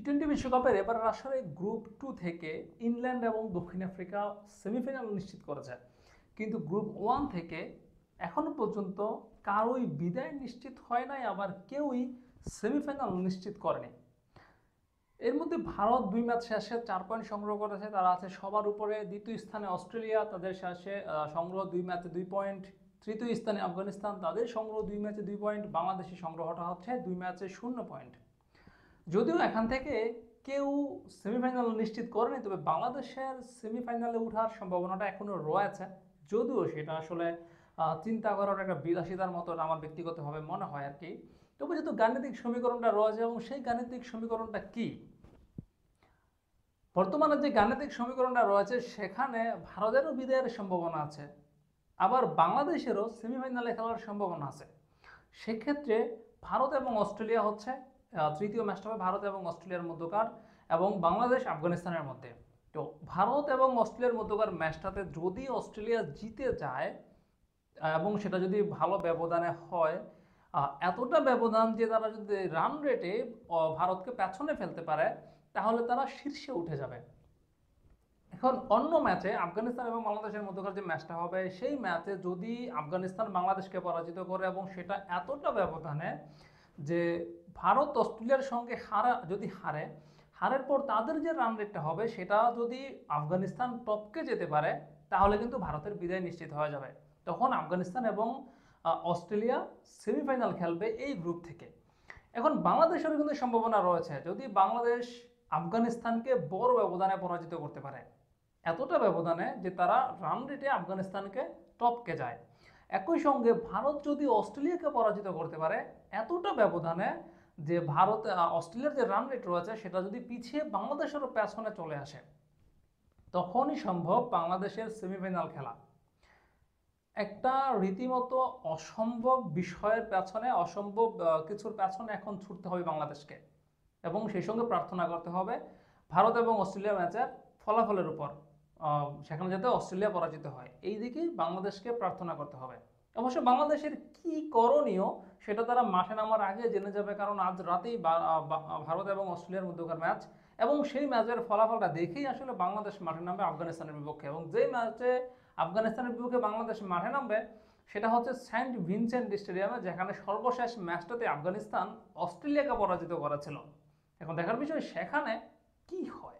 টি-20 বিশ্বকাপের এবারের আসরে গ্রুপ 2 থেকে ইংল্যান্ড এবং দক্ষিণ আফ্রিকা সেমিফাইনাল নিশ্চিত করেছে, কিন্তু গ্রুপ 1 থেকে এখনো পর্যন্ত কারোই বিদায় নিশ্চিত হয় নাই, আবার কেউই সেমিফাইনাল নিশ্চিত করেনি। এর মধ্যে ভারত 2 ম্যাচ শেষে 4 পয়েন্ট সংগ্রহ করেছে, তারা আছে সবার উপরে। দ্বিতীয় স্থানে অস্ট্রেলিয়া, তাদের শেষে সংগ্রহ 2 ম্যাচে 2 পয়েন্ট। তৃতীয় স্থানে আফগানিস্তান, তাদের সংগ্রহ 2 ম্যাচে 2 পয়েন্ট। বাংলাদেশের সংগ্রহটা হচ্ছে 2 ম্যাচে 0 পয়েন্ট। যদিও এখান থেকে কেউ সেমিফাইনাল নিশ্চিত করেনি, তবে বাংলাদেশের সেমিফাইনালে ওঠার সম্ভাবনাটা এখনও রয়েছে, যদিও সেটা আসলে চিন্তা করার একটা বিলাসিতার মতো আমার ব্যক্তিগতভাবে মনে হয় আর কি। তবে যেহেতু গাণিতিক সমীকরণটা রয়েছে, এবং সেই গাণিতিক সমীকরণটা কি, বর্তমানে যে গাণিতিক সমীকরণটা রয়েছে সেখানে ভারতেরও বিদায়ের সম্ভাবনা আছে, আবার বাংলাদেশেরও সেমিফাইনালে খেলার সম্ভাবনা আছে। সেক্ষেত্রে ভারত এবং অস্ট্রেলিয়া হচ্ছে তৃতীয় ম্যাচটা হবে ভারত এবং অস্ট্রেলিয়ার মধ্যকার, এবং বাংলাদেশ আফগানিস্তানের মধ্যে। তো ভারত এবং অস্ট্রেলিয়ার মধ্যকার ম্যাচটাতে যদি অস্ট্রেলিয়া জিতে যায় এবং সেটা যদি ভালো ব্যবধানে হয়, এতটা ব্যবধান যে তারা যদি রান রেটে ভারতকে পেছনে ফেলতে পারে, তাহলে তারা শীর্ষে উঠে যাবে। এখন অন্য ম্যাচে আফগানিস্তান এবং বাংলাদেশের মধ্যকার যে ম্যাচটা হবে, সেই ম্যাচে যদি আফগানিস্তান বাংলাদেশকে পরাজিত করে এবং সেটা এতটা ব্যবধানে যে ভারত অস্ট্রেলিয়ার সঙ্গে যদি হারের পর তাদের যে রান রেটটা হবে সেটা যদি আফগানিস্তান টপকে যেতে পারে, তাহলে কিন্তু ভারতের বিদায় নিশ্চিত হয়ে যাবে। তখন আফগানিস্তান এবং অস্ট্রেলিয়া সেমিফাইনাল খেলবে এই গ্রুপ থেকে। এখন বাংলাদেশেরও কিন্তু সম্ভাবনা রয়েছে, যদি বাংলাদেশ আফগানিস্তানকে বড় ব্যবধানে পরাজিত করতে পারে, এতটা ব্যবধানে যে তারা রান রেটে আফগানিস্তানকে টপকে যায়। একই সঙ্গে ভারত যদি অস্ট্রেলিয়াকে পরাজিত করতে পারে এতটা ব্যবধানে যে ভারত অস্ট্রেলিয়ার যে রান রেট রয়েছে সেটা যদি পিছিয়ে বাংলাদেশেরও পেছনে চলে আসে, তখনই সম্ভব বাংলাদেশের সেমিফাইনাল খেলা। একটা রীতিমতো অসম্ভব বিষয়ের পেছনে, অসম্ভব কিছুর পেছনে এখন ছুটতে হবে বাংলাদেশকে, এবং সেই সঙ্গে প্রার্থনা করতে হবে ভারত এবং অস্ট্রেলিয়া ম্যাচের ফলাফলের উপর, সেখানে যাতে অস্ট্রেলিয়া পরাজিত হয়, এই দিকেই বাংলাদেশকে প্রার্থনা করতে হবে। অবশ্য বাংলাদেশের কি করণীয় সেটা তারা মাঠে নামার আগে জেনে যাবে, কারণ আজ রাতেই ভারত এবং অস্ট্রেলিয়ার মধ্যকার ম্যাচ, এবং সেই ম্যাচের ফলাফলটা দেখেই আসলে বাংলাদেশ মাঠে নামবে আফগানিস্তানের বিপক্ষে। এবং যেই ম্যাচে আফগানিস্তানের বিপক্ষে বাংলাদেশ মাঠে নামবে সেটা হচ্ছে সেন্ট ভিনসেন্ট স্টেডিয়ামে, যেখানে সর্বশেষ ম্যাচটাতে আফগানিস্তান অস্ট্রেলিয়াকে পরাজিত করেছিল। এখন দেখার বিষয় সেখানে কি হয়।